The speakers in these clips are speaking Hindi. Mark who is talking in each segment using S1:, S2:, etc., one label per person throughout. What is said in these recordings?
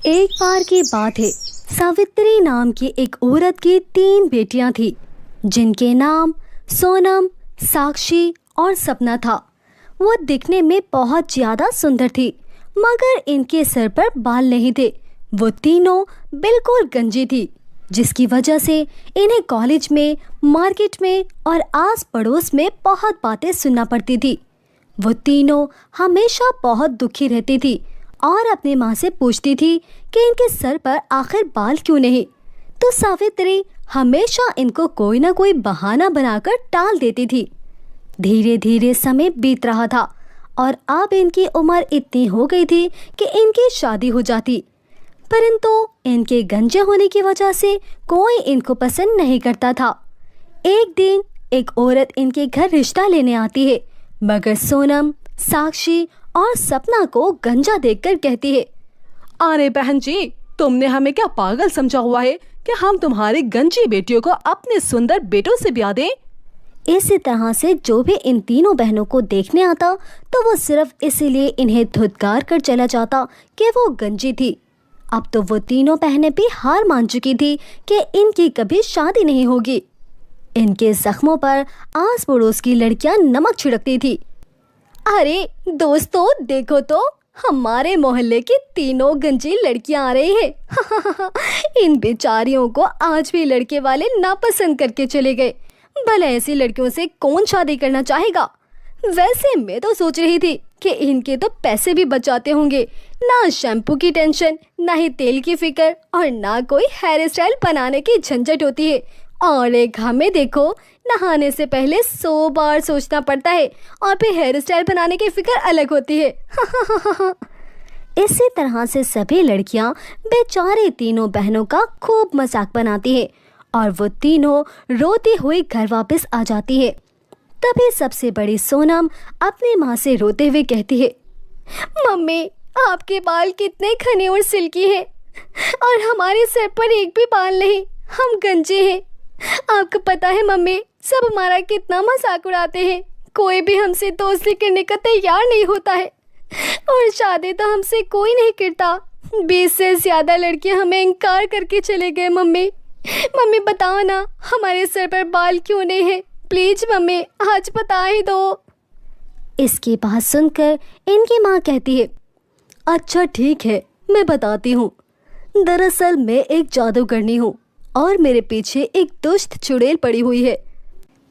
S1: एक बार की बात है। सावित्री नाम की एक औरत की 3 बेटियां थी, जिनके नाम सोनम, साक्षी और सपना था। वो दिखने में बहुत ज़्यादा सुंदर थी, मगर इनके सर पर बाल नहीं थे। वो तीनों बिल्कुल गंजी थी, जिसकी वजह से इन्हें कॉलेज में, मार्केट में और आस पड़ोस में बहुत बातें सुनना पड़ती थी। वो तीनों हमेशा बहुत दुखी रहती थी और अपनी माँ से पूछती थी कि इनके सर पर आखिर बाल क्यों नहीं। तो सावित्री हमेशा इनको कोई ना कोई बहाना बनाकर टाल देती थी। धीरे धीरे समय बीत रहा था और अब इनकी उम्र इतनी हो गई थी कि इनकी शादी हो जाती, परंतु इनके गंजे होने की वजह से कोई इनको पसंद नहीं करता था। एक दिन एक औरत इनके घर रिश्ता लेने आती है, मगर सोनम, साक्षी और सपना को गंजा देखकर कहती है,
S2: अरे बहन जी, तुमने हमें क्या पागल समझा हुआ है कि हम तुम्हारी गंजी बेटियों को अपने सुंदर बेटों से ब्याह दें?
S1: इसी तरह से जो भी इन तीनों बहनों को देखने आता तो वो सिर्फ इसीलिए इन्हें धुतकार कर चला जाता कि वो गंजी थी। अब तो वो तीनों बहनें भी हार मान चुकी थी कि इनकी कभी शादी नहीं होगी। इनके जख्मों पर आस पड़ोस की लड़कियां नमक छिड़कती थी। अरे दोस्तों, देखो तो हमारे मोहल्ले की तीनों गंजी लड़कियां आ रही हैं। इन बेचारियों को आज भी लड़के वाले नापसंद करके चले गए। भला ऐसी लड़कियों से कौन शादी करना चाहेगा? वैसे मैं तो सोच रही थी कि इनके तो पैसे भी बचाते होंगे, ना शैम्पू की टेंशन, ना ही तेल की फिक्र और ना कोई हेयर स्टाइल बनाने की झंझट होती है। और एक हमें देखो, नहाने से पहले 100 बार सोचना पड़ता है और फिर हेयर स्टाइल बनाने की फिक्र अलग होती है। इसी तरह से सभी लड़कियां बेचारे तीनों बहनों का खूब मजाक बनाती है और वो तीनों रोती हुई घर वापस आ जाती है। तभी सबसे बड़ी सोनम अपनी माँ से रोते हुए कहती है, मम्मी, आपके बाल कितने घने और सिल्की हैं और हमारे सर पर एक भी बाल नहीं, हम गंजे हैं। आपको पता है मम्मी, सब हमारा कितना मजाक उड़ाते हैं। कोई भी हमसे दोस्ती करने का तैयार नहीं होता है और शादी तो हमसे कोई नहीं करता। 20 से ज़्यादा लड़कियां हमें इनकार करके चले गए। मम्मी बताओ ना, हमारे सर पर बाल क्यों नहीं है? प्लीज मम्मी, आज बता ही दो। इसकी बात सुनकर इनकी माँ कहती है, अच्छा ठीक है, मैं बताती हूँ। दरअसल मैं एक जादूगरनी हूँ और मेरे पीछे एक दुष्ट चुड़ैल पड़ी हुई है।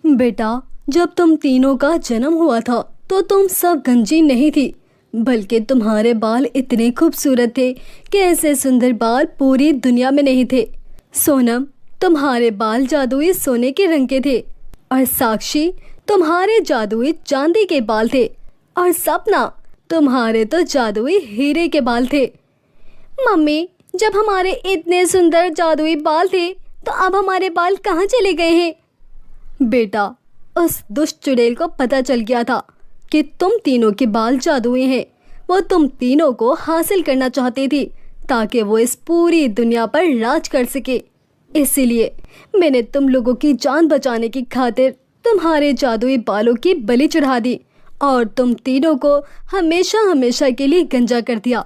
S1: बेटा, जब तुम तीनों का जन्म हुआ था तो तुम सब गंजी नहीं थी, बल्कि तुम्हारे बाल इतने खूबसूरत थे कि ऐसे सुंदर बाल पूरी दुनिया में नहीं थे। सोनम, तुम्हारे बाल जादुई सोने के रंग के थे और साक्षी, तुम्हारे जादुई चांदी के बाल थे और सपना, तुम्हारे तो जादुई हीरे के बाल थे। मम्मी, जब हमारे इतने सुंदर जादुई बाल थे तो अब हमारे बाल कहाँ चले गए हैं? बेटा, उस दुष्ट चुड़ैल को पता चल गया था कि तुम तीनों के बाल जादुई हैं। वो तुम तीनों को हासिल करना चाहती थी ताकि वो इस पूरी दुनिया पर राज कर सके। इसीलिए मैंने तुम लोगों की जान बचाने की खातिर तुम्हारे जादुई बालों की बलि चढ़ा दी और तुम तीनों को हमेशा हमेशा के लिए गंजा कर दिया।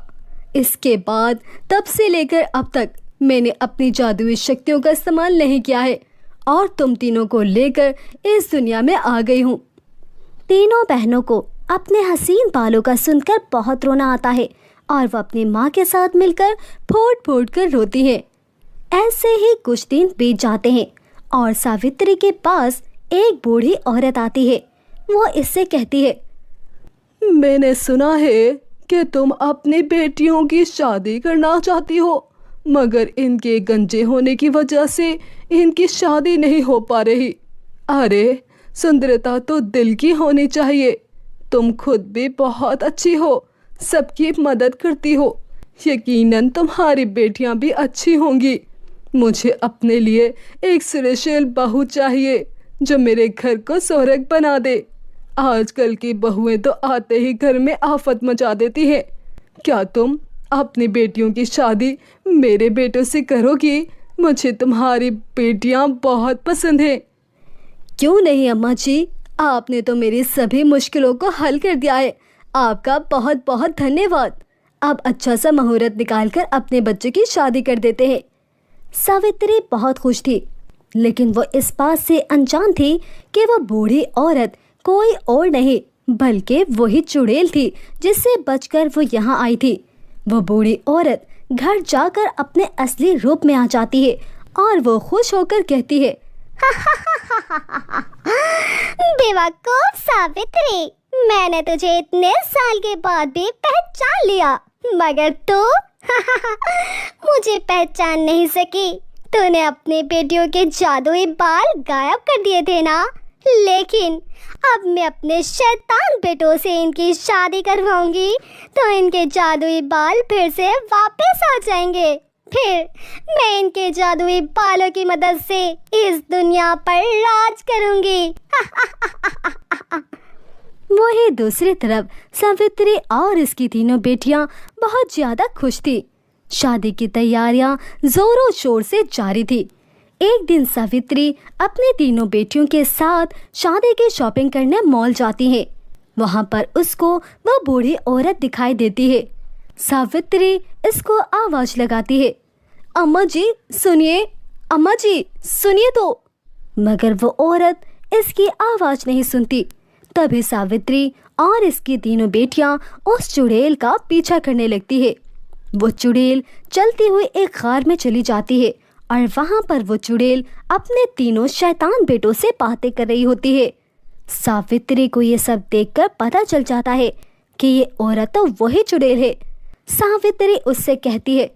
S1: इसके बाद तब से लेकर अब तक मैंने अपनी जादुई शक्तियों का इस्तेमाल नहीं किया है और तुम तीनों को लेकर इस दुनिया में आ गई हूँ। तीनों बहनों को अपने हसीन बालों का सुनकर बहुत रोना आता है और वह अपनी माँ के साथ मिलकर फूट फूट कर रोती है। ऐसे ही कुछ दिन बीत जाते हैं और सावित्री के पास एक बूढ़ी औरत आती है। वो इससे कहती है,
S2: मैंने सुना है कि तुम अपनी बेटियों की शादी करना चाहती हो, मगर इनके गंजे होने की वजह से इनकी शादी नहीं हो पा रही। अरे, सुंदरता तो दिल की होनी चाहिए। तुम खुद भी बहुत अच्छी हो, सबकी मदद करती हो, यकीनन तुम्हारी बेटियां भी अच्छी होंगी। मुझे अपने लिए एक सुरक्षित बहू चाहिए जो मेरे घर को स्वर्ग बना दे। आजकल की बहुएं तो आते ही घर में आफत मचा देती हैं। क्या तुम अपनी बेटियों की शादी मेरे बेटों से करोगी? मुझे तुम्हारी बेटियां बहुत पसंद हैं।
S1: क्यों नहीं अम्मा जी, आपने तो मेरी सभी मुश्किलों को हल कर दिया है। आपका बहुत बहुत धन्यवाद। अब अच्छा सा मुहूर्त निकालकर अपने बच्चे की शादी कर देते हैं। सावित्री बहुत खुश थी, लेकिन वो इस बात से अनजान थी कि वो बूढ़ी औरत कोई और नहीं बल्कि वही चुड़ैल थी जिससे बचकर वो यहाँ आई थी। वो बूढ़ी औरत घर जाकर अपने असली रूप में आ जाती है और वो खुश होकर कहती है,
S3: बेवकूफ सावित्री, मैंने तुझे इतने साल के बाद भी पहचान लिया, मगर तू मुझे पहचान नहीं सकी। तूने अपनी बेटियों के जादुई बाल गायब कर दिए थे ना, लेकिन अब मैं अपने शैतान बेटों से इनकी शादी करवाऊंगी तो इनके जादुई बाल फिर से वापस आ जाएंगे। फिर मैं इनके जादुई बालों की मदद से इस दुनिया पर राज करूंगी।
S1: वही दूसरी तरफ सावित्री और इसकी तीनों बेटियां बहुत ज्यादा खुश थी। शादी की तैयारियां जोरों शोर से जारी थी। एक दिन सावित्री अपनी तीनों बेटियों के साथ शादी की शॉपिंग करने मॉल जाती है। वहां पर उसको वह बूढ़ी औरत दिखाई देती है। सावित्री इसको आवाज लगाती है, अम्मा जी सुनिए, अम्मा जी सुनिए तो। मगर वो औरत इसकी आवाज नहीं सुनती। तभी सावित्री और इसकी तीनों बेटियां उस चुड़ैल का पीछा करने लगती है। वो चुड़ैल चलती हुई एक खार में चली जाती है और वहां पर वो चुड़ैल अपने तीनों शैतान बेटों से बातें कर रही होती है। सावित्री को ये सब देखकर पता चल जाता है कि ये औरत तो वही चुड़ैल है। सावित्री उससे कहती है,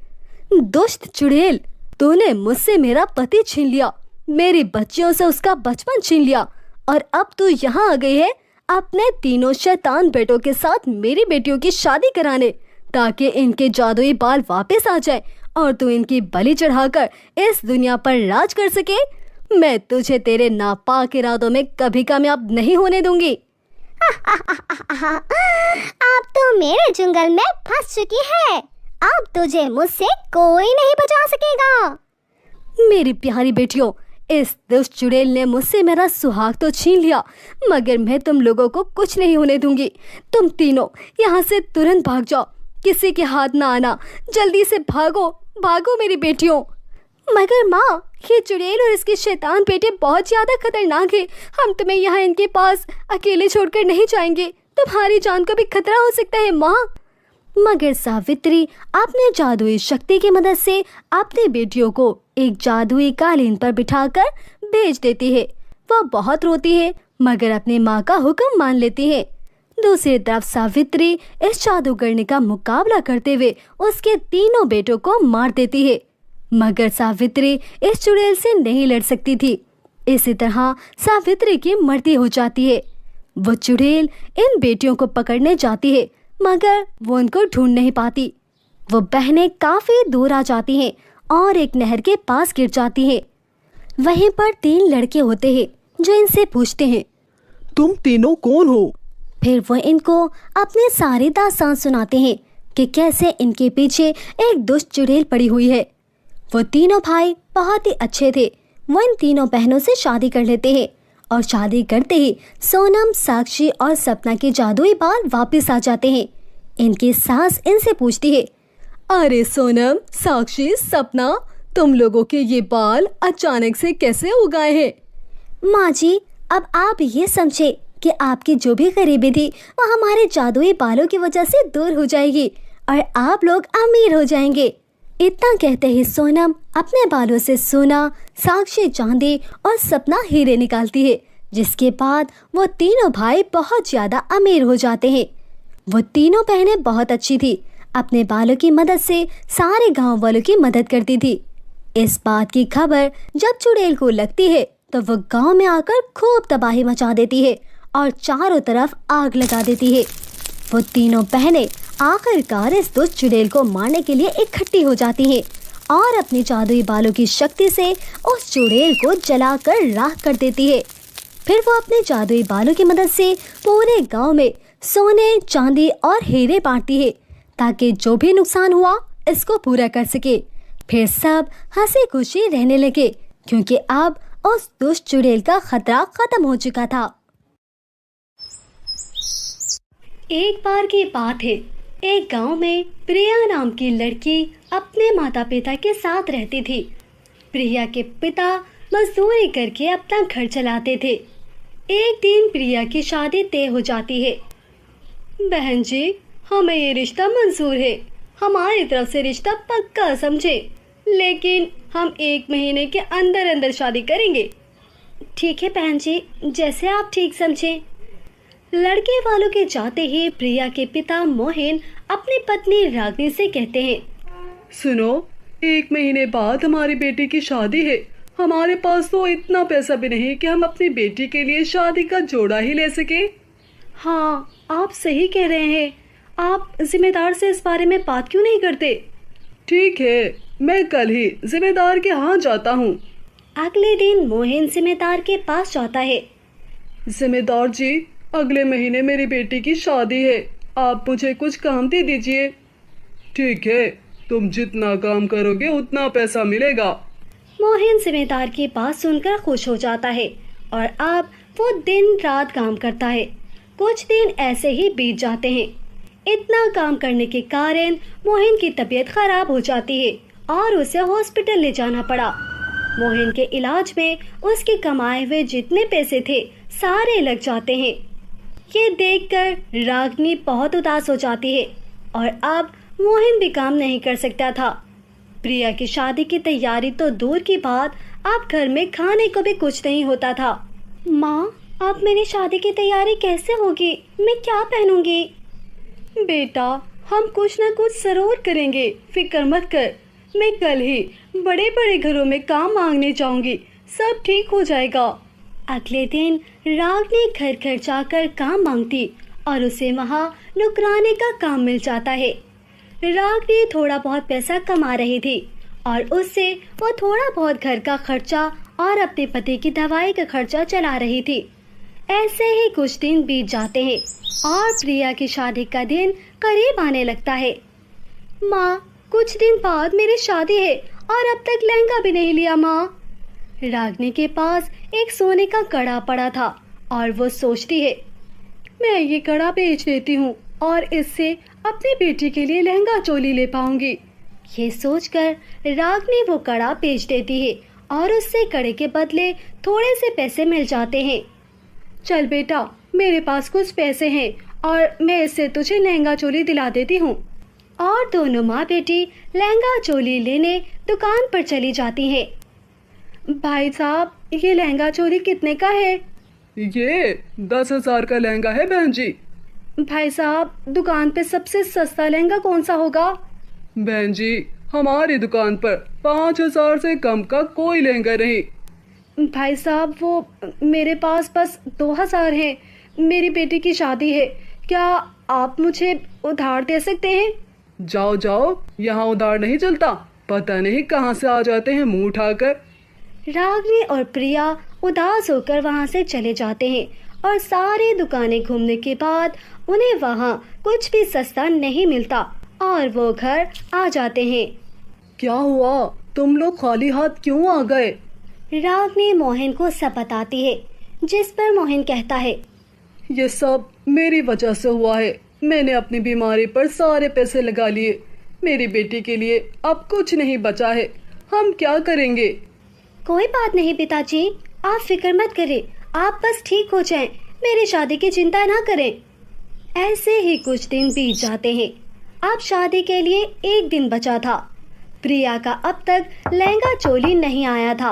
S1: दुष्ट चुड़ैल, तूने मुझसे मेरा पति छीन लिया, मेरी बच्चियों से उसका बचपन छीन लिया और अब तू यहाँ आ गई है अपने तीनों शैतान बेटों के साथ मेरी बेटियों की शादी कराने, ताकि इनके जादुई बाल वापस आ जाए और तू इनकी बलि चढ़ाकर इस दुनिया पर राज कर सके। मैं तुझे तेरे नापाक इरादों में कभी कामयाब नहीं होने दूंगी।
S3: अब तो मेरे जंगल में फंस चुकी है, अब तुझे मुझसे कोई नहीं बचा सकेगा।
S1: मेरी प्यारी बेटियों, इस दुष्ट चुड़ैल ने मुझसे मेरा सुहाग तो छीन लिया, मगर मैं तुम लोगों को कुछ नहीं होने दूंगी। तुम तीनों यहाँ से तुरंत भाग जाओ, किसी के हाथ ना आना, जल्दी से भागो भागो मेरी बेटियों। मगर माँ, ये चुड़ैल और इसके शैतान बेटे बहुत ज्यादा खतरनाक है, हम तुम्हें यहाँ इनके पास अकेले छोड़कर नहीं जाएंगे, तुम्हारी जान को भी खतरा हो सकता है माँ। मगर सावित्री अपने जादुई शक्ति की मदद से अपनी बेटियों को एक जादुई कालीन पर बिठाकर भेज देती है। वह बहुत रोती है मगर अपनी माँ का हुक्म मान लेती है। दूसरी तरफ सावित्री इस जादूगरनी का मुकाबला करते हुए उसके तीनों बेटों को मार देती है, मगर सावित्री इस चुड़ैल से नहीं लड़ सकती थी। इसी तरह सावित्री की मृत्यु हो जाती है। वो चुड़ैल इन बेटियों को पकड़ने जाती है, मगर वो उनको ढूंढ नहीं पाती। वो बहनें काफी दूर आ जाती हैं और एक नहर के पास गिर जाती हैं। वहीं पर 3 लड़के होते हैं जो इनसे पूछते हैं,
S2: तुम तीनों कौन हो?
S1: फिर वो इनको अपने सारी दास्तान सुनाते हैं कि कैसे इनके पीछे एक दुष्ट चुड़ैल पड़ी हुई है। वो तीनों भाई बहुत ही अच्छे थे। वो इन तीनों बहनों से शादी कर लेते हैं और शादी करते ही सोनम, साक्षी और सपना के जादुई बाल वापस आ जाते हैं। इनकी सास इनसे पूछती है,
S2: अरे सोनम, साक्षी, सपना, तुम लोगों के ये बाल अचानक से कैसे उगाए हैं?
S1: माँ जी, अब आप ये समझे कि आपकी जो भी गरीबी थी वो हमारे जादुई बालों की वजह से दूर हो जाएगी और आप लोग अमीर हो जाएंगे। इतना कहते ही सोनम अपने बालों से सोना, साक्षी चांदी और सपना हीरे निकालती है, जिसके बाद वो तीनों भाई बहुत ज्यादा अमीर हो जाते हैं। वो तीनों बहनें बहुत अच्छी थी, अपने बालों की मदद से सारे गांव वालों की मदद करती थी। इस बात की खबर जब चुड़ैल को लगती है तो वो गांव में आकर खूब तबाही मचा देती है और चारों तरफ आग लगा देती है। वो तीनों बहनें आखिरकार इस दुष्ट चुड़ैल को मारने के लिए इकट्ठी हो जाती हैं और अपनी जादुई बालों की शक्ति से उस चुड़ैल को जलाकर राख कर देती है। फिर वो अपने जादुई बालों की मदद से पूरे गांव में सोने, चांदी और हीरे बांटती है ताकि जो भी नुकसान हुआ इसको पूरा कर सके। फिर सब हंसी खुशी रहने लगे क्योंकि अब उस दुष्ट चुड़ैल का खतरा खत्म हो चुका था। एक बार की बात है, एक गांव में प्रिया नाम की लड़की अपने माता पिता के साथ रहती थी। प्रिया के पिता मजदूरी करके अपना घर चलाते थे। एक दिन प्रिया की शादी तय हो जाती है। बहन जी, हमें ये रिश्ता मंजूर है। हमारी तरफ से रिश्ता पक्का समझे, लेकिन हम 1 महीने के अंदर अंदर शादी करेंगे। ठीक है बहन जी, जैसे आप ठीक समझें। लड़के वालों के जाते ही प्रिया के पिता मोहन अपनी पत्नी रागिनी से कहते हैं,
S2: सुनो, 1 महीने बाद हमारी बेटी की शादी है। हमारे पास तो इतना पैसा भी नहीं कि हम अपनी बेटी के लिए शादी का जोड़ा ही ले सके।
S1: हाँ, आप सही कह रहे हैं। आप जिम्मेदार से इस बारे में बात क्यों नहीं करते?
S2: ठीक है, मैं कल ही जिम्मेदार के यहाँ जाता हूँ।
S1: अगले दिन मोहन जिम्मेदार के पास जाता है।
S2: जिम्मेदार जी, अगले महीने मेरी बेटी की शादी है। आप मुझे कुछ काम दे दीजिए। ठीक है, तुम जितना काम करोगे उतना पैसा मिलेगा।
S1: मोहन जिम्मेदार की बात सुनकर खुश हो जाता है और अब वो दिन रात काम करता है। कुछ दिन ऐसे ही बीत जाते हैं। इतना काम करने के कारण मोहन की तबीयत खराब हो जाती है और उसे हॉस्पिटल ले जाना पड़ा। मोहन के इलाज में उसके कमाए हुए जितने पैसे थे सारे लग जाते हैं। ये देखकर रागिनी बहुत उदास हो जाती है और अब मोहन भी काम नहीं कर सकता था। प्रिया की शादी की तैयारी तो दूर की बात, अब घर में खाने को भी कुछ नहीं होता था। माँ, अब मेरी शादी की तैयारी कैसे होगी? मैं क्या पहनूंगी? बेटा, हम कुछ न कुछ जरूर करेंगे, फिक्र मत कर। मैं कल ही बड़े बड़े घरों में काम मांगने जाऊंगी, सब ठीक हो जाएगा। अगले दिन रागिनी घर घर जाकर काम मांगती और उसे वहाँ नौकरानी का काम मिल जाता है। रागिनी थोड़ा बहुत पैसा कमा रही थी और उससे वो थोड़ा बहुत घर का खर्चा और अपने पति की दवाई का खर्चा चला रही थी। ऐसे ही कुछ दिन बीत जाते हैं और प्रिया की शादी का दिन करीब आने लगता है। माँ, कुछ दिन बाद मेरी शादी है और अब तक लहंगा भी नहीं लिया। माँ, रागिनी के पास एक सोने का कड़ा पड़ा था और वो सोचती है, मैं ये कड़ा बेच देती हूँ और इससे अपनी बेटी के लिए लहंगा चोली ले पाऊंगी। ये सोचकर रागिनी वो कड़ा बेच देती है और उससे कड़े के बदले थोड़े से पैसे मिल जाते हैं। चल बेटा, मेरे पास कुछ पैसे हैं और मैं इससे तुझे लहंगा चोली दिला देती हूँ। और दोनों माँ बेटी लहंगा चोली लेने दुकान पर चली जाती हैं। भाई साहब, ये लहंगा चोली कितने का है?
S2: ये 10,000 का लहंगा है बहन जी।
S1: भाई साहब, दुकान पे सबसे सस्ता लहंगा कौन सा होगा?
S2: बहन जी, हमारी दुकान पर 5,000 से कम का कोई लहंगा नहीं।
S1: भाई साहब, वो मेरे पास बस 2,000 हैं। मेरी बेटी की शादी है, क्या आप मुझे उधार दे सकते हैं?
S2: जाओ जाओ, यहाँ उधार नहीं चलता। पता नहीं कहाँ से आ जाते हैं मुंह उठाकर।
S1: रागिनी और प्रिया उदास होकर वहाँ से चले जाते हैं और सारी दुकानें घूमने के बाद उन्हें वहाँ कुछ भी सस्ता नहीं मिलता और वो घर आ जाते हैं।
S2: क्या हुआ, तुम लोग खाली हाथ क्यों आ गए?
S1: रागिनी मोहन को सब बताती है, जिस पर मोहन कहता है,
S2: ये सब मेरी वजह से हुआ है। मैंने अपनी बीमारी पर सारे पैसे लगा लिए। मेरी बेटी के लिए अब कुछ नहीं बचा है। हम क्या करेंगे?
S1: कोई बात नहीं पिताजी, आप फिक्र मत करें। आप बस ठीक हो जाएं, मेरी शादी की चिंता ना करें। ऐसे ही कुछ दिन बीत जाते हैं। अब शादी के लिए 1 दिन बचा था। प्रिया का अब तक लहंगा चोली नहीं आया था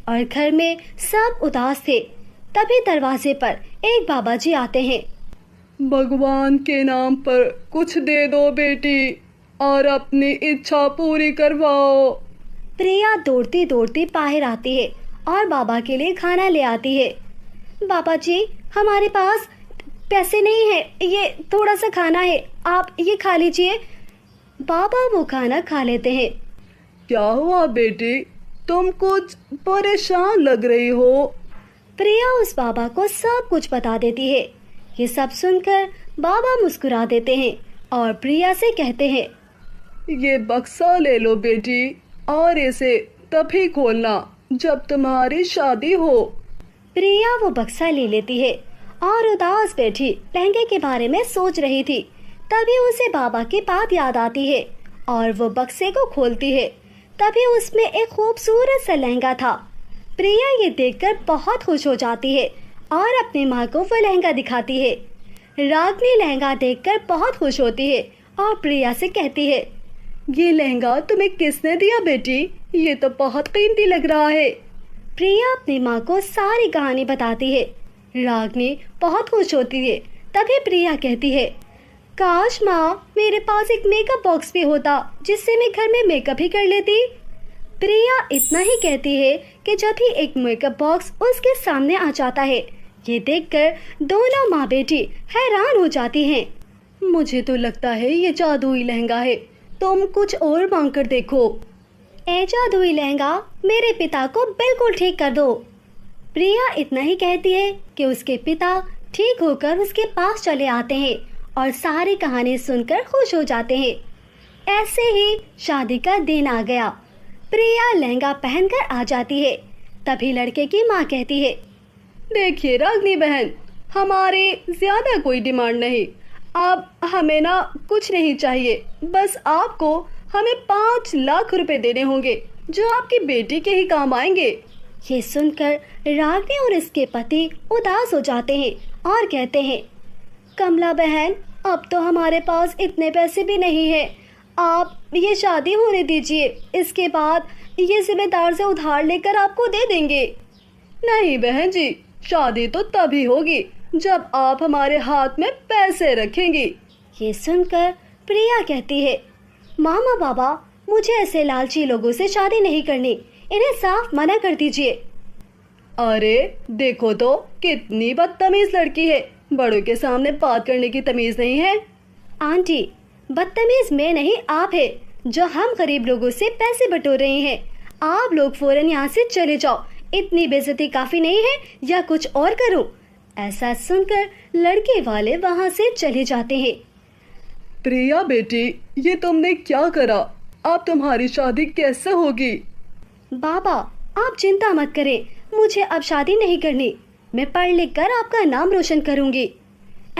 S1: और घर में सब उदास थे। तभी दरवाजे पर एक बाबा जी आते हैं।
S2: भगवान के नाम पर कुछ दे दो बेटी और अपनी इच्छा पूरी करवाओ।
S1: प्रिया दौड़ती दौड़ती बाहर आती है और बाबा के लिए खाना ले आती है। बाबा जी, हमारे पास पैसे नहीं है, ये थोड़ा सा खाना है, आप ये खा लीजिए। बाबा वो खाना खा लेते हैं।
S2: क्या हुआ बेटी, तुम कुछ परेशान लग रही हो?
S1: प्रिया उस बाबा को सब कुछ बता देती है। ये सब सुनकर बाबा मुस्कुरा देते हैं और प्रिया से कहते हैं,
S2: ये बक्सा ले लो बेटी और इसे तभी खोलना जब तुम्हारी शादी हो।
S1: प्रिया वो बक्सा ले लेती है और उदास बैठी लहंगे के बारे में सोच रही थी। तभी उसे बाबा की बात याद आती है और वो बक्से को खोलती है। तभी उसमें एक खूबसूरत सा लहंगा था। प्रिया ये देखकर बहुत खुश हो जाती है और अपनी माँ को वो लहंगा दिखाती है। रागनी लहंगा देखकर बहुत खुश होती है और प्रिया से कहती है,
S2: ये लहंगा तुम्हें किसने दिया बेटी? ये तो बहुत कीमती लग रहा है।
S1: प्रिया अपनी माँ को सारी कहानी बताती है। रागनी बहुत खुश होती है। तभी प्रिया कहती है, काश माँ मेरे पास एक मेकअप बॉक्स भी होता जिससे मैं घर में मेकअप ही कर लेती। प्रिया इतना ही कहती है कि जब ही एक मेकअप बॉक्स उसके सामने आ जाता है। ये देखकर दोनों माँ बेटी हैरान हो जाती हैं।
S2: मुझे तो लगता है ये जादुई लहंगा है, तुम कुछ और मांग कर देखो।
S1: ए जादुई लहंगा, मेरे पिता को बिल्कुल ठीक कर दो। प्रिया इतना ही कहती है कि उसके पिता ठीक होकर उसके पास चले आते हैं और सारी कहानी सुनकर खुश हो जाते हैं। ऐसे ही शादी का दिन आ गया। प्रिया लहंगा पहनकर आ जाती है। तभी लड़के की माँ कहती है,
S2: देखिए रागनी बहन, हमारे ज्यादा कोई डिमांड नहीं। अब हमें ना कुछ नहीं चाहिए, बस आपको हमें 5 लाख रुपए देने होंगे जो आपकी बेटी के ही काम आएंगे।
S1: ये सुनकर रागनी और इसके पति उदास हो जाते हैं और कहते हैं, कमला बहन, अब तो हमारे पास इतने पैसे भी नहीं है। आप ये शादी होने दीजिए, इसके बाद ये जिम्मेदार से उधार लेकर आपको दे देंगे।
S2: नहीं बहन जी, शादी तो तभी होगी जब आप हमारे हाथ में पैसे रखेंगी।
S1: ये सुनकर प्रिया कहती है, मामा बाबा, मुझे ऐसे लालची लोगों से शादी नहीं करनी, इन्हें साफ मना कर दीजिए।
S2: अरे देखो तो कितनी बदतमीज लड़की है, बड़ों के सामने बात करने की तमीज नहीं है।
S1: आंटी, बदतमीज मैं नहीं आप है जो हम गरीब लोगों से पैसे बटोर रही हैं। आप लोग फौरन यहाँ से चले जाओ, इतनी बेइज्जती काफी नहीं है या कुछ और करूं? ऐसा सुनकर लड़के वाले वहाँ से चले जाते हैं।
S2: प्रिया बेटी, ये तुमने क्या करा? अब तुम्हारी शादी कैसे होगी?
S1: बाबा, आप चिंता मत करें, मुझे अब शादी नहीं करनी। मैं पढ़ लिख कर आपका नाम रोशन करूंगी।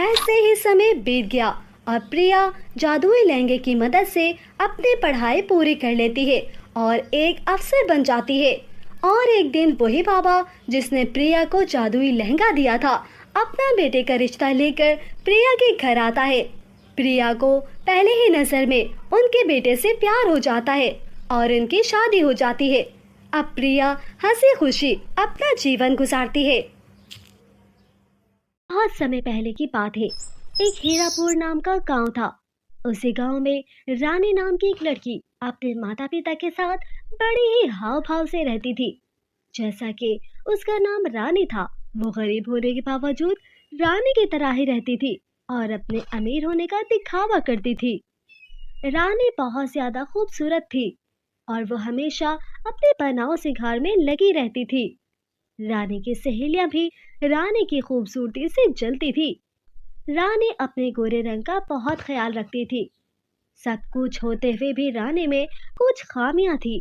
S1: ऐसे ही समय बीत गया और प्रिया जादुई लहंगे की मदद से अपनी पढ़ाई पूरी कर लेती है और एक अफसर बन जाती है। और एक दिन वही बाबा जिसने प्रिया को जादुई लहंगा दिया था, अपना बेटे का रिश्ता लेकर प्रिया के घर आता है। प्रिया को पहले ही नजर में उनके बेटे से प्यार हो जाता है और उनकी शादी हो जाती है। अब प्रिया हंसी खुशी अपना जीवन गुजारती है। बहुत समय पहले की बात है। एक हीरापुर नाम का गांव था। उसी गांव में रानी नाम की एक लड़की अपने माता पिता के साथ बड़ी ही हाव भाव से रहती थी। जैसा कि उसका नाम रानी था, वो गरीब होने के बावजूद रानी की तरह ही रहती थी और अपने अमीर होने का दिखावा करती थी। रानी बहुत ज्यादा खूबसूरत थी और वो हमेशा अपने बनाव सिंगार में लगी रहती थी। रानी की सहेलियां भी रानी की खूबसूरती से जलती थी। रानी अपने गोरे रंग का बहुत ख्याल रखती थी। सब कुछ होते हुए भी रानी में कुछ खामियां थी।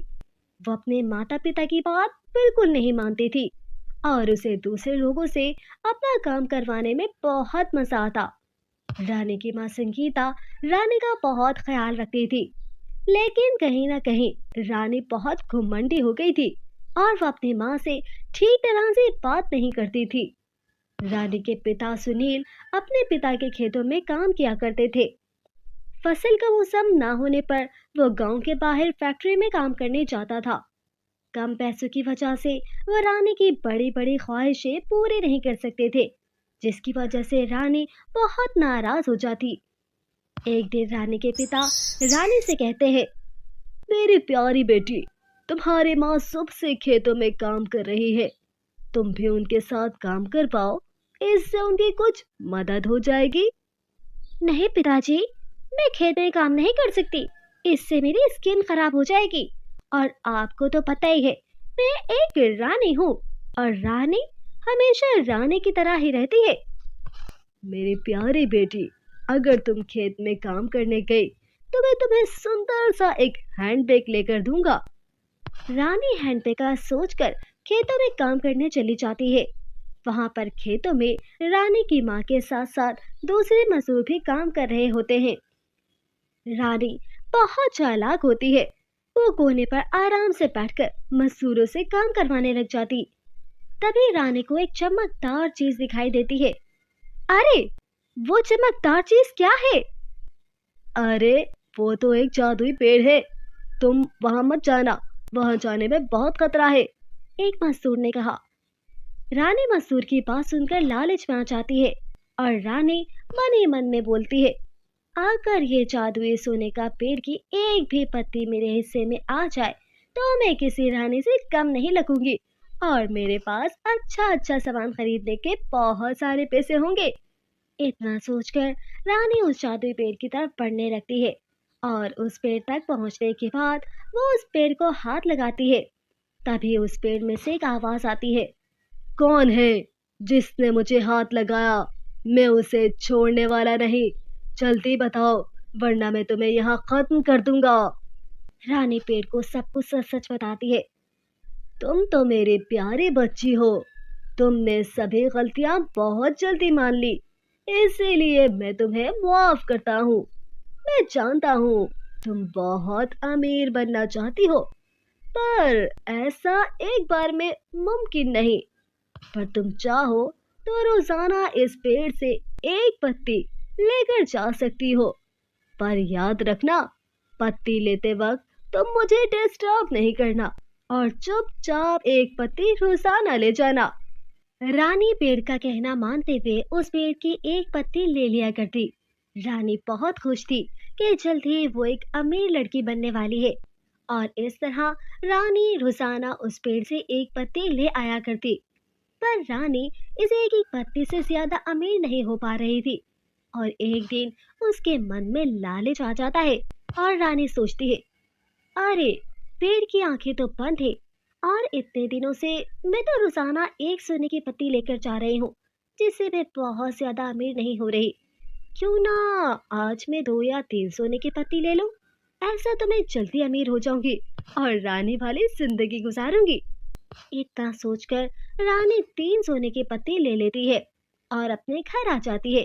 S1: वो अपने माता पिता की बात बिल्कुल नहीं मानती थी और उसे दूसरे लोगों से अपना काम करवाने में बहुत मजा आता। रानी की माँ संगीता रानी का बहुत ख्याल रखती थी, लेकिन कहीं ना कहीं रानी बहुत घुमंडी हो गई थी और वो अपनी माँ से ठीक तरह से बात नहीं करती थी। रानी के पिता सुनील अपने पिता के खेतों में काम किया करते थे। फसल का मौसम ना होने पर वो गांव के बाहर फैक्ट्री में काम करने जाता था। कम पैसों की वजह से वो रानी की बड़ी बड़ी ख्वाहिशें पूरी नहीं कर सकते थे, जिसकी वजह से रानी बहुत नाराज हो जाती। एक दिन रानी के पिता रानी से कहते हैं,
S2: मेरी प्यारी बेटी, तुम्हारी माँ सुबह से खेतों में काम कर रही है, तुम भी उनके साथ काम कर पाओ, इससे उनकी कुछ मदद हो जाएगी।
S1: नहीं पिताजी, मैं खेत में काम नहीं कर सकती, इससे मेरी स्किन खराब हो जाएगी और आपको तो पता ही है मैं एक रानी हूँ और रानी हमेशा रानी की तरह ही रहती है।
S2: मेरी प्यारी बेटी, अगर तुम खेत में काम करने गई तो मैं तुम्हें सुंदर सा एक हैंडबैग लेकर दूंगा।
S1: रानी हैंडबैग का सोचकर खेतों में काम करने चली जाती है। वहां पर खेतों में रानी की माँ के साथ साथ दूसरे मजदूर भी काम कर रहे होते हैं। रानी बहुत चालाक होती है। वो कोने पर आराम से बैठकर मजदूरों से काम करवाने लग जाती। तभी रानी को एक चमकदार चीज दिखाई देती है। अरे, वो चमकदार चीज क्या है? अरे, वो तो एक जादुई पेड़ है। तुम वहां मत जाना, वहां जाने में बहुत खतरा है, एक मजदूर ने कहा। रानी मजदूर की बात सुनकर लालच में आ जाती है और रानी मन ही मन में बोलती है, अगर ये जादुई सोने का पेड़ की एक भी पत्ती मेरे हिस्से में आ जाए तो मैं किसी रानी से कम नहीं लगूंगी और मेरे पास अच्छा अच्छा सामान खरीदने के बहुत सारे पैसे होंगे। इतना सोचकर रानी उस जादुई पेड़ की तरफ बढ़ने लगती है और उस पेड़ तक पहुंचने के बाद वो उस पेड़ को हाथ लगाती है। तभी उस पेड़ में से एक आवाज आती है, कौन है जिसने मुझे हाथ लगाया? मैं उसे छोड़ने वाला नहीं, जल्दी बताओ वरना मैं तुम्हें यहाँ खत्म कर दूंगा। रानी पेड़ को सब कुछ सच सच बताती है। तुम तो मेरी प्यारी बच्ची हो, तुमने सभी गलतियां बहुत जल्दी मान ली, इसीलिए मैं तुम्हें माफ करता हूँ। मैं जानता हूँ तुम बहुत अमीर बनना चाहती हो, पर ऐसा एक बार में मुमकिन नहीं। पर तुम चाहो तो रोजाना इस पेड़ से एक पत्ती लेकर जा सकती हो, पर याद रखना पत्ती लेते वक्त तुम मुझे डिस्टर्ब नहीं करना और चुपचाप एक पत्ती रोजाना ले जाना। रानी पेड़ का कहना मानते हुए उस पेड़ की एक पत्ती ले लिया करती। रानी बहुत खुश थी कि जल्द ही वो एक अमीर लड़की बनने वाली है और इस तरह रानी रोजाना उस पेड़ से एक पत्ती ले आया करती। पर रानी इस एक ही पत्ती से ज्यादा अमीर नहीं हो पा रही थी और एक दिन उसके मन में लालच आ जाता है और रानी सोचती है, अरे, पेड़ की आंखें तो बंद है और इतने दिनों से मैं तो रोजाना एक सोने की पत्ती लेकर जा रही हूँ जिससे मैं बहुत ज्यादा अमीर नहीं हो रही। क्यों ना आज मैं 2 या 3 सोने की पत्ती ले लूं, ऐसा तो मैं जल्दी अमीर हो जाऊंगी और रानी वाली जिंदगी गुजारूंगी। इतना सोचकर रानी 3 सोने की पत्ती ले लेती है और अपने घर आ जाती है।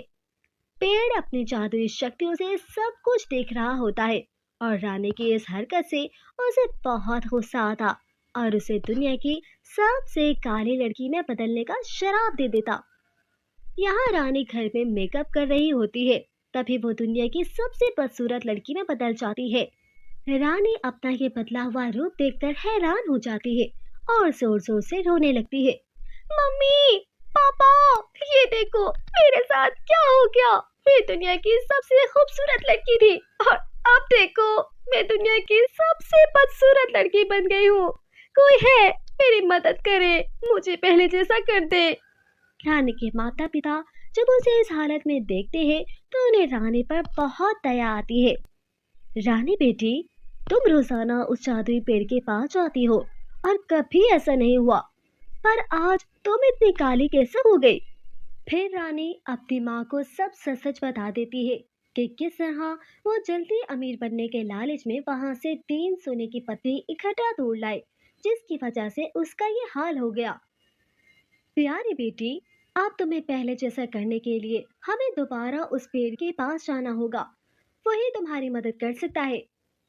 S1: पेड़ अपनी जादुई शक्तियों से सब कुछ देख रहा होता है और रानी की इस हरकत से उसे बहुत गुस्सा आता और उसे दुनिया की सबसे काली लड़की में बदलने का श्राप दे देता। यहाँ रानी घर में मेकअप कर रही होती है, तभी वो दुनिया की सबसे बदसूरत लड़की में बदल जाती है। रानी अपना ये बदला हुआ रूप देखकर हैरान हो जाती है और जोर जोर से रोने लगती है। मम्मी, पापा, ये देखो मेरे साथ क्या हो गया। मैं दुनिया की सबसे खूबसूरत लड़की थी और अब देखो मैं दुनिया की सबसे बदसूरत लड़की बन गई हूँ। कोई है मेरी मदद करे, मुझे पहले जैसा कर दे। रानी के माता पिता जब उसे इस हालत में देखते हैं तो उन्हें रानी पर बहुत दया आती है। रानी बेटी, तुम रोजाना उस जादुई पेड़ के पास जाती हो और कभी ऐसा नहीं हुआ, पर आज तुम इतनी काली कैसे हो गई? फिर रानी अपनी माँ को सब सच सच बता देती है कि किस तरह वो जल्दी अमीर बनने के लालच में वहां से 3 सोने की पत्ती इकट्ठा तोड़ लाई, जिसकी वजह से उसका ये हाल हो गया। प्यारी बेटी, अब तुम्हें पहले जैसा करने के लिए हमें दोबारा उस पेड़ के पास जाना होगा, वही तुम्हारी मदद कर सकता है।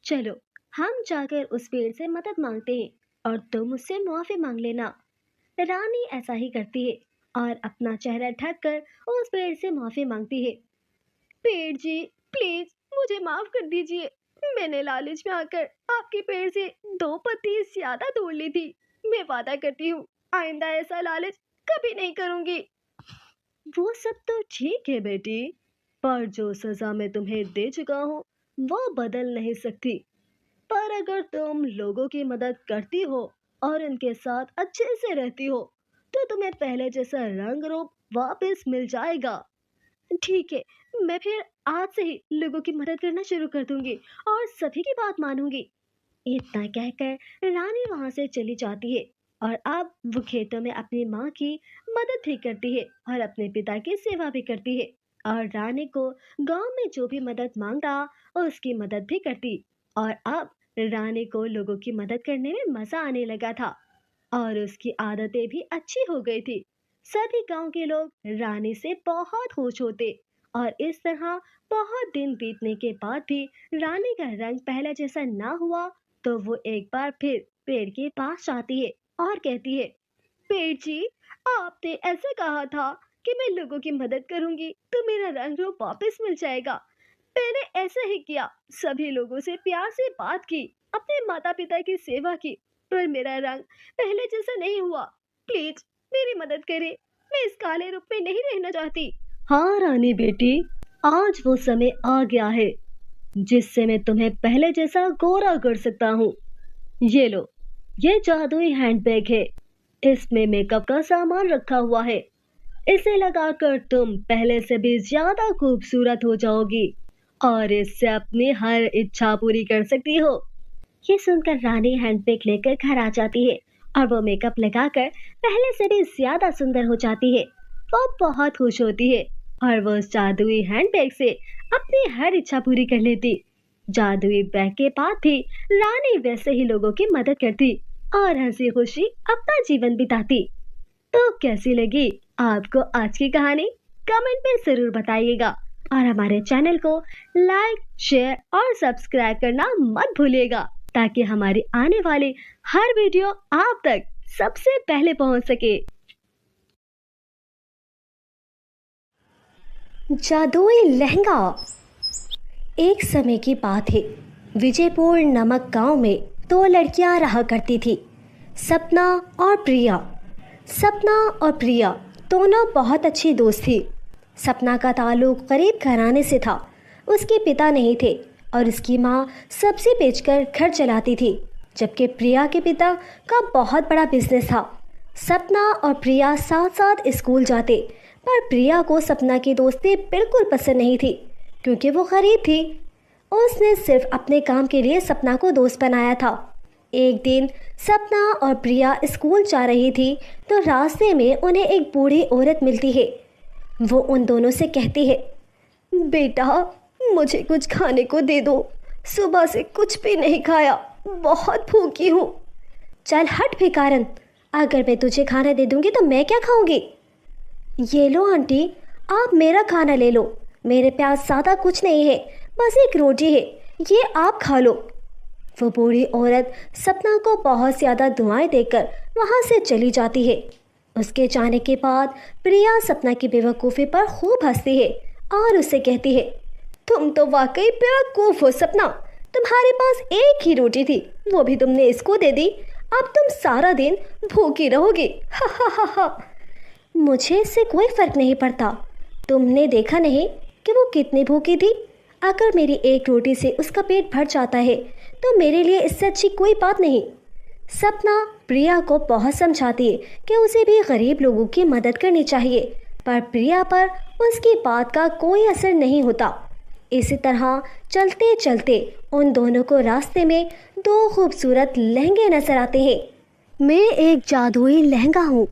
S1: चलो, हम जाकर उस पेड़ से मदद मांगते हैं और तुम उससे मुआफी मांग लेना। रानी ऐसा ही करती है और अपना चेहरा ढक कर उस पेड़ से माफी मांगती है। पेड़ जी, प्लीज मुझे माफ कर दीजिए। मैंने लालच में आकर आपके पेड़ से 2 पत्ती ज्यादा तोड़ ली थी। मैं वादा करती हूँ आइंदा ऐसा लालच कभी नहीं करूंगी। वो सब तो ठीक है बेटी, पर जो सजा मैं तुम्हें दे चुका हूँ वो बदल नहीं सकती। पर अगर तुम लोगों की मदद करती हो और उनके साथ अच्छे से रहती हो तो तुम्हें पहले जैसा रंग रूप वापस मिल जाएगा। ठीक है, मैं फिर आज से ही लोगों की मदद करना शुरू कर दूंगी और सभी की बात मानूंगी। इतना कहकर रानी वहां से चली जाती है और अब वो खेतों में अपनी माँ की मदद भी करती है और अपने पिता की सेवा भी करती है और रानी को गांव में जो भी मदद मांगता उसकी मदद भी करती। और अब रानी को लोगों की मदद करने में मजा आने लगा था और उसकी आदतें भी अच्छी हो गई थी। सभी गांव के लोग रानी से बहुत खुश होते और इस तरह बहुत दिन बीतने के बाद भी रानी का रंग पहले जैसा ना हुआ तो वो एक बार फिर पेड़ के पास जाती है और कहती है, पेड़ जी, आपने ऐसे कहा था कि मैं लोगों की मदद करूंगी तो मेरा रंग रूप वापस मिल जाएगा। मैंने ऐसा ही किया, सभी लोगों से प्यार से बात की, अपने माता पिता की सेवा की, पर मेरा रंग पहले जैसा नहीं हुआ। प्लीज मेरी मदद करें, मैं इस काले रूप में नहीं रहना चाहती। हाँ रानी बेटी, आज वो समय आ गया है जिससे मैं तुम्हें पहले जैसा गोरा कर सकता हूँ। ये लो, ये जादुई हैंडबैग है, इसमें मेकअप का सामान रखा हुआ है, इसे लगाकर तुम पहले से भी ज्यादा खूबसूरत हो जाओगी और इससे अपनी हर इच्छा पूरी कर सकती हो। ये सुनकर रानी हैंडबैग लेकर घर आ जाती है और वो मेकअप लगाकर पहले से भी ज्यादा सुंदर हो जाती है। वो बहुत खुश होती है और वो उस जादुई हैंडबैग से अपनी हर इच्छा पूरी कर लेती। जादुई बैग के बाद भी रानी वैसे ही लोगों की मदद करती और हंसी खुशी अपना जीवन बिताती। तो कैसी लगी आपको आज की कहानी? कमेंट में जरूर बताइएगा और हमारे चैनल को लाइक, शेयर और सब्सक्राइब करना मत भूलिएगा ताकि हमारी आने वाली हर वीडियो आप तक सबसे पहले पहुंच सके। जादुई लहंगा। एक समय की बात है, विजयपुर नामक गांव में दो लड़कियां रहा करती थी, सपना और प्रिया। सपना और प्रिया दोनों बहुत अच्छी दोस्त थी। सपना का ताल्लुक गरीब घराने से था, उसके पिता नहीं थे और उसकी माँ सब्जी बेचकर घर चलाती थी, जबकि प्रिया के पिता का बहुत बड़ा बिजनेस था। सपना और प्रिया साथ साथ स्कूल जाते, पर प्रिया को सपना की दोस्ती बिल्कुल पसंद नहीं थी क्योंकि वो गरीब थी। उसने सिर्फ अपने काम के लिए सपना को दोस्त बनाया था। एक दिन सपना और प्रिया स्कूल जा रही थी तो रास्ते में उन्हें एक बूढ़ी औरत मिलती है। वो उन दोनों से कहती है, बेटा मुझे कुछ खाने को दे दो, सुबह से कुछ भी नहीं खाया, बहुत भूखी हूँ। चल हट भिखारन, अगर मैं तुझे खाना दे दूंगी तो मैं क्या खाऊंगी? ये लो आंटी, आप मेरा खाना ले लो, मेरे पास ज़्यादा कुछ नहीं है, बस एक रोटी है, ये आप खा लो। वो बूढ़ी औरत सपना को बहुत ज़्यादा दुआएं देकर वहाँ से चली जाती है। उसके जाने के बाद प्रिया सपना की बेवकूफ़ी पर खूब हंसती है और उससे कहती है, तुम तो वाकई बेवकूफ़ हो सपना, तुम्हारे पास एक ही रोटी थी, वो भी तुमने इसको दे दी, अब तुम सारा दिन भूखी रहोगी। हा हा हा हा। मुझे इससे कोई फ़र्क नहीं पड़ता, तुमने देखा नहीं कि वो कितनी भूखी थी? अगर मेरी एक रोटी से उसका पेट भर जाता है तो मेरे लिए इससे अच्छी कोई बात नहीं। सपना प्रिया को बहुत समझाती है कि उसे भी गरीब लोगों की मदद करनी चाहिए, पर प्रिया पर उसकी बात का कोई असर नहीं होता। इसी तरह चलते चलते उन दोनों को रास्ते में दो खूबसूरत लहंगे नजर आते हैं। मैं एक जादुई लहंगा हूँ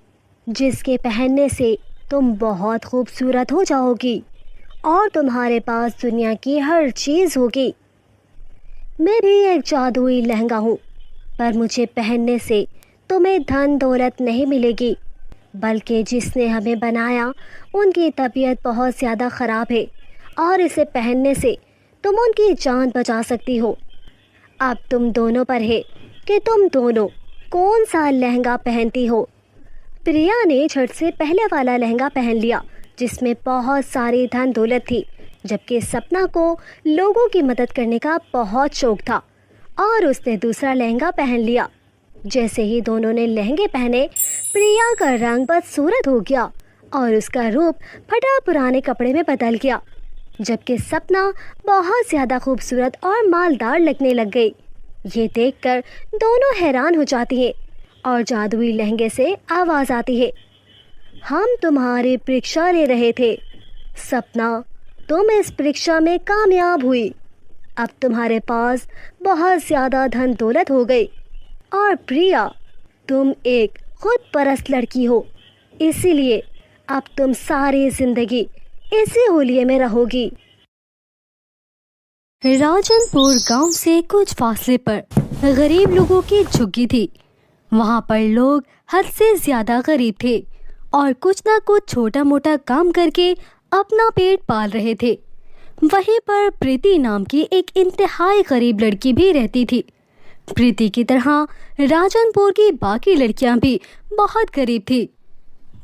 S1: जिसके पहनने से तुम बहुत खूबसूरत हो जाओगी और तुम्हारे पास दुनिया की हर चीज़ होगी। मैं भी एक जादुई लहंगा हूँ, पर मुझे पहनने से तुम्हें धन दौलत नहीं मिलेगी, बल्कि जिसने हमें बनाया उनकी तबीयत बहुत ज़्यादा ख़राब है और इसे पहनने से तुम उनकी जान बचा सकती हो। अब तुम दोनों पर है कि तुम दोनों कौन सा लहंगा पहनती हो। प्रिया ने झट से पहले वाला लहंगा पहन लिया जिसमें बहुत सारी धन दौलत थी, जबकि सपना को लोगों की मदद करने का बहुत शौक था और उसने दूसरा लहंगा पहन लिया। जैसे ही दोनों ने लहंगे पहने, प्रिया का रंग बदसूरत हो गया और उसका रूप फटा पुराने कपड़े में बदल गया, जबकि सपना बहुत ज़्यादा खूबसूरत और मालदार लगने लग गई। ये देखकर दोनों हैरान हो जाती हैं और जादुई लहंगे से आवाज़ आती है, हम तुम्हारी परीक्षा ले रहे थे सपना, तुम इस परीक्षा में कामयाब हुई। अब तुम्हारे पास बहुत ज़्यादा धन दौलत हो गई और प्रिया तुम एक खुद परस्त लड़की हो, इसीलिए अब तुम सारी ज़िंदगी इसी होलिये में रहोगी। राजनपुर गांव से कुछ फासले पर गरीब लोगों की झुग्गी थी। वहां पर लोग हद से ज़्यादा गरीब थे और कुछ ना कुछ छोटा मोटा काम करके अपना पेट पाल रहे थे। वहीं पर प्रीति नाम की एक इंतहाई गरीब लड़की भी रहती थी। प्रीति की तरह राजनपुर की बाकी लड़कियां भी बहुत गरीब थी।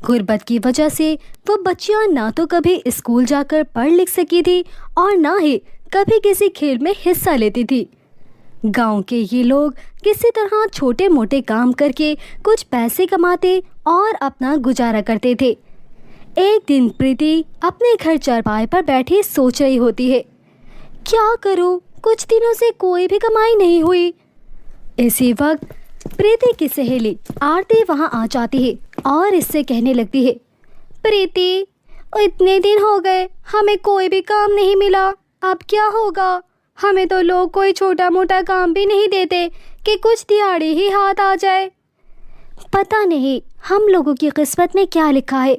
S1: गुर्बत की वजह से वो बच्चियां ना तो कभी स्कूल जाकर पढ़ लिख सकी थी और ना ही कभी किसी खेल में हिस्सा लेती थी। गांव के ये लोग किसी तरह छोटे मोटे काम करके कुछ पैसे कमाते और अपना गुजारा करते थे। एक दिन प्रीति अपने घर चारपाई पर बैठी सोच रही होती है, क्या करूं, कुछ दिनों से कोई भी कमाई नहीं हुई। इसी वक्त प्रीति की सहेली आरती वहां आ जाती है और इससे कहने लगती है, प्रीति, इतने दिन हो गए हमें कोई भी काम नहीं मिला, अब क्या होगा। हमें तो लोग कोई छोटा मोटा काम भी नहीं देते कि कुछ दिहाड़ी ही हाथ आ जाए। पता नहीं हम लोगों की किस्मत में क्या लिखा है।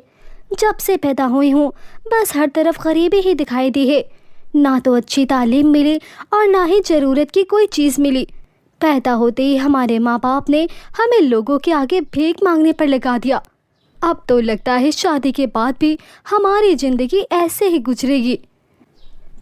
S1: जब से पैदा हुई हूँ बस हर तरफ गरीबी ही दिखाई दी है। ना तो अच्छी तालीम मिली और ना ही ज़रूरत की कोई चीज़ मिली। पैदा होते ही हमारे माँ बाप ने हमें लोगों के आगे भीख मांगने पर लगा दिया। अब तो लगता है शादी के बाद भी हमारी ज़िंदगी ऐसे ही गुजरेगी।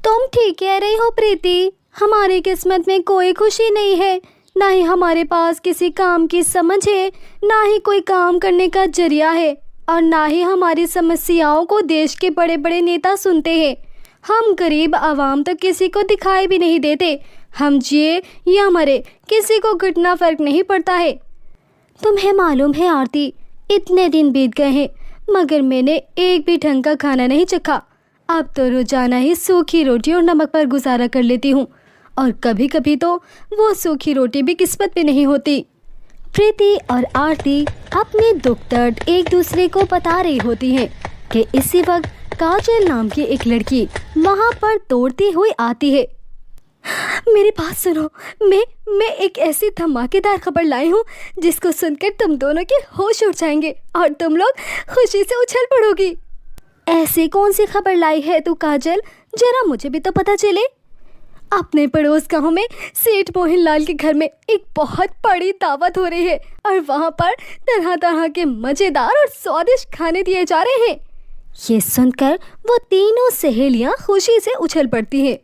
S1: तुम ठीक कह रही हो प्रीति, हमारी किस्मत में कोई खुशी नहीं है, ना ही हमारे पास किसी काम की समझ है, ना ही कोई काम करने का जरिया है और ना ही हमारी समस्याओं को देश के बड़े बड़े नेता सुनते हैं। हम गरीब आवाम तो किसी को दिखाई भी नहीं देते। हम जिए या मरे किसी को घटना फर्क नहीं पड़ता है। तुम्हें मालूम है आरती, इतने दिन बीत गए हैं मगर मैंने एक भी ढंग का खाना नहीं चखा। अब तो रोजाना ही सूखी रोटी और नमक पर गुजारा कर लेती हूँ और कभी कभी तो वो सूखी रोटी भी किस्मत में नहीं होती। प्रीति और आरती अपने दुख दर्द एक दूसरे को बता रही होती हैं कि इसी वक्त काजल नाम की एक लड़की वहाँ पर दौड़ती हुई आती है। मेरी बात सुनो, मैं एक ऐसी धमाकेदार खबर लाई हूँ जिसको सुनकर तुम दोनों के होश उड़ जाएंगे और तुम लोग खुशी से उछल पड़ोगी। ऐसी कौन सी खबर लाई है तू काजल, जरा मुझे भी तो पता चले। अपने पड़ोस गांव में सेठ मोहन लाल के घर में एक बहुत बड़ी दावत हो रही है और वहाँ पर तरह तरह के मज़ेदार और स्वादिष्ट खाने दिए जा रहे हैं। ये सुनकर वो तीनों सहेलियाँ खुशी से उछल पड़ती हैं।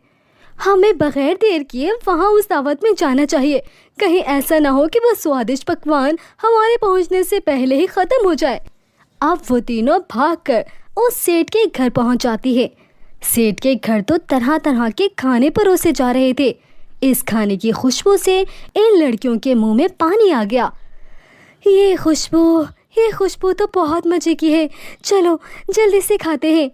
S1: हमें बगैर देर किए वहाँ उस दावत में जाना चाहिए। कहीं ऐसा ना हो कि वो स्वादिष्ट पकवान हमारे पहुँचने से पहले ही ख़त्म हो जाए। अब वो तीनों भागकर उस सेठ के घर पहुँच जाती है। सेठ के घर तो तरह तरह के खाने परोसे जा रहे थे। इस खाने की खुशबू से इन लड़कियों के मुंह में पानी आ गया। ये खुशबू तो बहुत मज़े की है, चलो जल्दी से खाते हैं।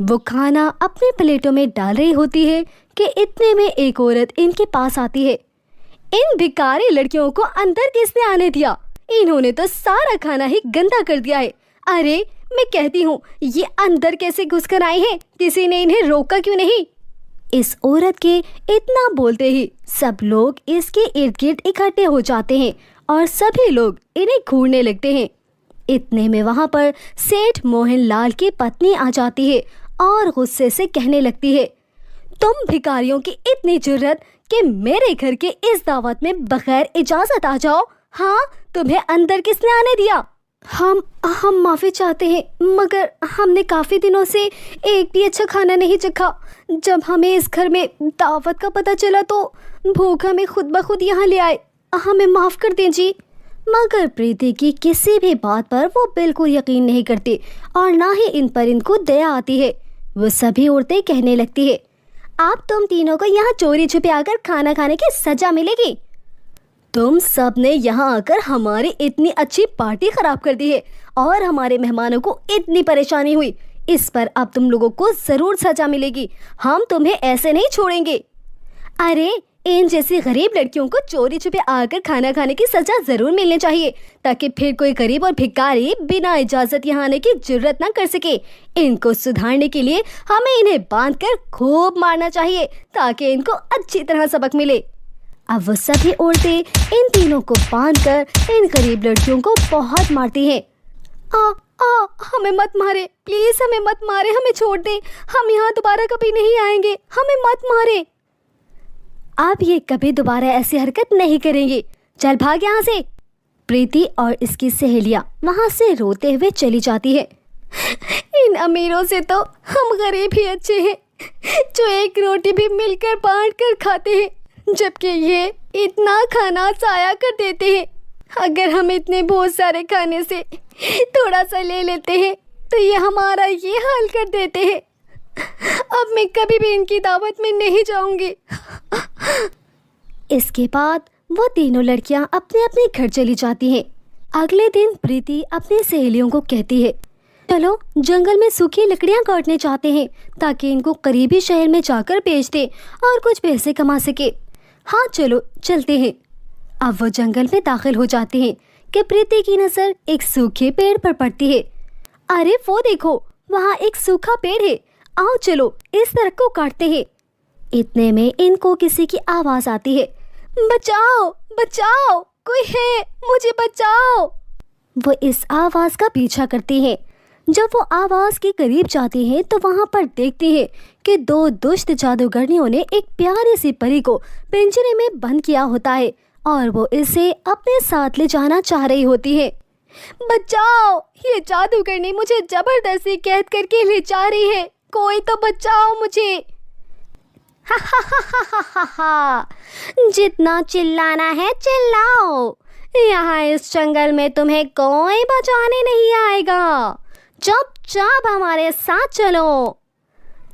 S1: वो खाना अपने प्लेटों में डाल रही होती है कि इतने में एक औरत इनके पास आती है। इन भिखारी लड़कियों को अंदर किसने आने दिया? इन्होंने तो सारा खाना ही गंदा कर दिया है। अरे मैं कहती हूँ ये अंदर कैसे घुसकर आई हैं? किसी ने इन्हें रोका क्यों नहीं? इस औरत के इतना बोलते ही सब लोग इसके इर्द गिर्द इकट्ठे हो जाते हैं और सभी लोग इन्हें घूरने लगते हैं। इतने में वहाँ पर सेठ मोहन लाल की पत्नी आ जाती है और गुस्से से कहने लगती है, तुम भिखारियों की इतनी जुर्रत कि मेरे घर के इस दावत में बगैर इजाज़त आ जाओ? हाँ, तुम्हें अंदर किसने आने दिया? हम माफ़ी चाहते हैं मगर हमने काफ़ी दिनों से एक भी अच्छा खाना नहीं चखा। जब हमें इस घर में दावत का पता चला तो भूख हमें खुद ब खुद यहाँ ले आए। हमें माफ़ कर दीजिए। मगर प्रीति की किसी भी बात पर वो बिल्कुल यकीन नहीं करती और ना ही इन पर इनको दया आती है। वो सभी औरतें कहने लगती है, आप तुम तीनों को यहाँ चोरी छुपे आकर खाना खाने की सज़ा मिलेगी। तुम सब ने यहाँ आकर हमारी इतनी अच्छी पार्टी खराब कर दी है और हमारे मेहमानों को इतनी परेशानी हुई। इस पर अब तुम लोगों को ज़रूर सज़ा मिलेगी। हम तुम्हें ऐसे नहीं छोड़ेंगे। अरे इन जैसी गरीब लड़कियों को चोरी छुपे आकर खाना खाने की सज़ा ज़रूर मिलनी चाहिए ताकि फिर कोई गरीब और भिखारी बिना इजाज़त यहाँ आने की जुर्रत ना कर सके। इनको सुधारने के लिए हमें इन्हें बांधकर खूब मारना चाहिए ताकि इनको अच्छी तरह सबक मिले। अब वो सभी औरतें इन तीनों को बांधकर इन गरीब लड़कियों को बहुत मारती हैं। हमें मत मारे, प्लीज़ हमें मत मारे, हमें छोड़ दें। हम यहाँ दोबारा कभी नहीं आएंगे, हमें मत मारे। अब ये कभी दोबारा ऐसी हरकत नहीं करेंगे। चल भाग यहाँ से। प्रीति और इसकी सहेलियां वहां से रोते हुए चली जाती है। इन अमीरों से तो हम गरीब ही अच्छे हैं, जो एक रोटी भी मिलकर बांट कर खाते हैं, जबकि ये इतना खाना ज़ाया कर देते हैं। अगर हम इतने बहुत सारे खाने से थोड़ा सा ले लेते हैं तो ये हमारा ये हाल कर देते हैं। अब मैं कभी भी इनकी दावत में नहीं जाऊंगी। इसके बाद वो तीनों लड़कियां अपने अपने घर चली जाती हैं। अगले दिन प्रीति अपनी सहेलियों को कहती है, चलो जंगल में सूखी लकड़ियां काटने जाते हैं ताकि इनको करीबी शहर में जाकर बेच दें और कुछ पैसे कमा सके। हाँ चलो चलते हैं। अब वो जंगल में दाखिल हो जाते हैं कि प्रीति की नज़र एक सूखे पेड़ पर पड़ती है। अरे वो देखो, वहाँ एक सूखा पेड़ है, आओ चलो इस दरख्त को काटते हैं। इतने में इनको किसी की आवाज़ आती है, बचाओ बचाओ, कोई है, मुझे बचाओ। वो इस आवाज़ का पीछा करती हैं। जब वो आवाज़ के करीब जाती हैं तो वहाँ पर देखती हैं कि दो दुष्ट जादूगरनियों ने एक प्यारी सी परी को पिंजरे में बंद किया होता है और वो इसे अपने साथ ले जाना चाह रही होती है। बचाओ, ये जादूगरनी मुझे जबरदस्ती कैद करके ले जा रही है, कोई तो बचाओ मुझे।
S3: हा हा हा हा हा हा, जितना चिल्लाना है चिल्लाओ, यहाँ इस जंगल में तुम्हें कोई बचाने नहीं आएगा, चुपचाप हमारे साथ चलो।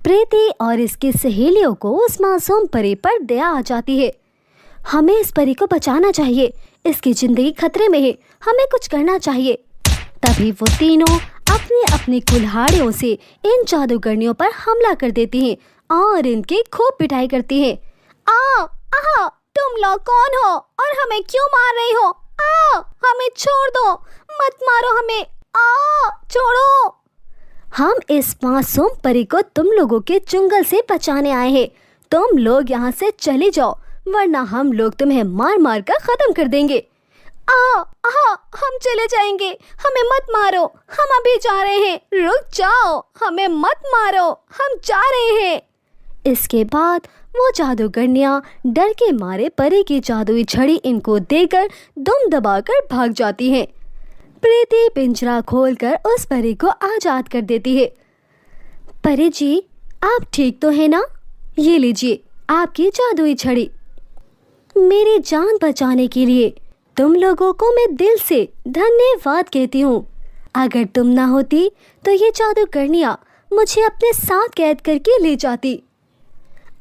S1: प्रीति और इसकी सहेलियों को उस मासूम परी पर दया आ जाती है। हमें इस परी को बचाना चाहिए, इसकी जिंदगी खतरे में है, हमें कुछ करना चाहिए। तभी वो तीनों अपनी अपनी कुल्हाड़ियों से इन जादूगरनियों पर हमला कर देती हैं और इनकी खूब पिटाई करती हैं।
S3: आ, तुम लोग कौन हो और हमें क्यों मार रही हो? हमें छोड़ दो, मत मारो हमें, छोड़ो।
S1: हम इस मासूम परी को तुम लोगों के चुंगल से बचाने आए हैं, तुम लोग यहाँ से चले जाओ वरना हम लोग तुम्हें मार मार कर खत्म कर देंगे।
S3: हम चले जाएंगे, हमें मत मारो, हम अभी जा रहे हैं, रुक जाओ, हमें मत मारो, हम जा रहे हैं।
S1: इसके बाद वो जादूगरनियां डर के मारे परी की जादुई छड़ी इनको देकर दुम दबाकर भाग जाती हैं। प्रीति पिंजरा खोलकर उस परी को आजाद कर देती है। परी जी, आप ठीक तो है ना? ये लीजिए आपकी जादुई छड़ी। मेरी जान बचाने के लिए तुम लोगों को मैं दिल से धन्यवाद कहती हूँ। अगर तुम ना होती तो ये जादूगरनियां मुझे अपने साथ कैद करके ले जाती।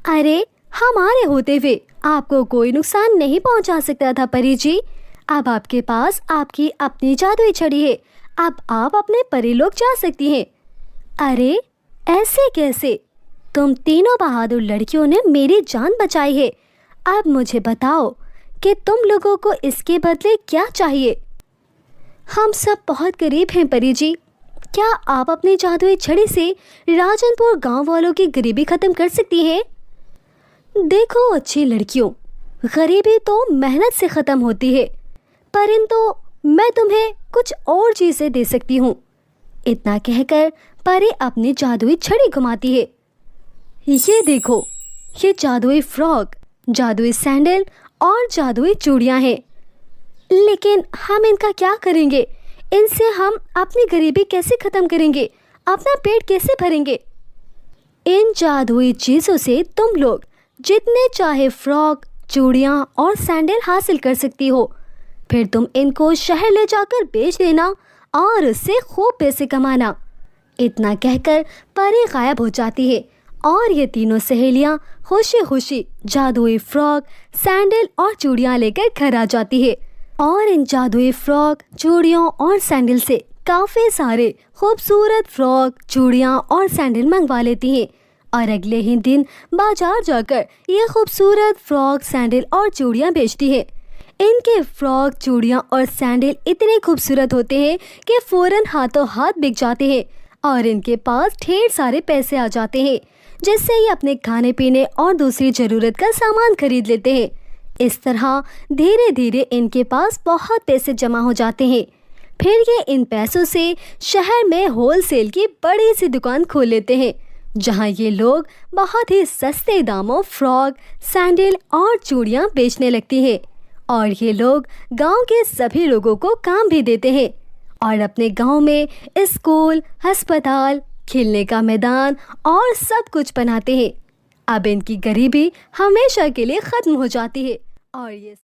S1: अरे हमारे होते हुए आपको कोई नुकसान नहीं पहुँचा सकता था परी जी। अब आपके पास आपकी अपनी जादुई छड़ी है, अब आप अपने परीलोक जा सकती हैं। अरे ऐसे कैसे? तुम तीनों बहादुर लड़कियों ने मेरी जान बचाई है। अब मुझे बताओ कि तुम लोगों को इसके बदले क्या चाहिए? हम सब बहुत गरीब हैं परी जी, क्या आप अपनी जादुई छड़ी से राजनपुर गांव वालों की गरीबी ख़त्म कर सकती हैं? देखो अच्छी लड़कियों, गरीबी तो मेहनत से ख़त्म होती है, परंतु मैं तुम्हें कुछ और चीज़ें दे सकती हूँ। इतना कहकर परी अपनी जादुई छड़ी घुमाती है। ये देखो, ये जादुई फ्रॉक, जादुई सैंडल और जादुई चूड़ियाँ हैं। लेकिन हम इनका क्या करेंगे? इनसे हम अपनी गरीबी कैसे ख़त्म करेंगे? अपना पेट कैसे भरेंगे? इन जादुई चीज़ों से तुम लोग जितने चाहे फ्रॉक, चूड़ियाँ और सैंडल हासिल कर सकती हो। फिर तुम इनको शहर ले जाकर बेच देना और उससे खूब पैसे कमाना। इतना कहकर परी गायब हो जाती है और ये तीनों सहेलियां खुशी खुशी जादुई फ्रॉक, सैंडल और चूड़ियाँ लेकर घर आ जाती है और इन जादुई फ्रॉक, चूड़ियों और सैंडल से काफ़ी सारे खूबसूरत फ्रॉक, चूड़ियाँ और सैंडल मंगवा लेती हैं और अगले ही दिन बाजार जाकर ये खूबसूरत फ्रॉक, सैंडल और चूड़ियाँ बेचती है। इनके फ्रॉक, चूड़ियाँ और सैंडल इतने खूबसूरत होते हैं कि फ़ौरन हाथों हाथ बिक जाते हैं और इनके पास ढेर सारे पैसे आ जाते हैं, जिससे ये अपने खाने पीने और दूसरी ज़रूरत का सामान खरीद लेते हैं। इस तरह धीरे धीरे इनके पास बहुत पैसे जमा हो जाते हैं। फिर ये इन पैसों से शहर में होलसेल की बड़ी सी दुकान खोल लेते हैं, जहाँ ये लोग बहुत ही सस्ते दामों फ्रॉक, सैंडल और चूड़ियाँ बेचने लगती हैं और ये लोग गांव के सभी लोगों को काम भी देते हैं और अपने गांव में स्कूल, अस्पताल, खेलने का मैदान और सब कुछ बनाते हैं। अब इनकी गरीबी हमेशा के लिए खत्म हो जाती है और ये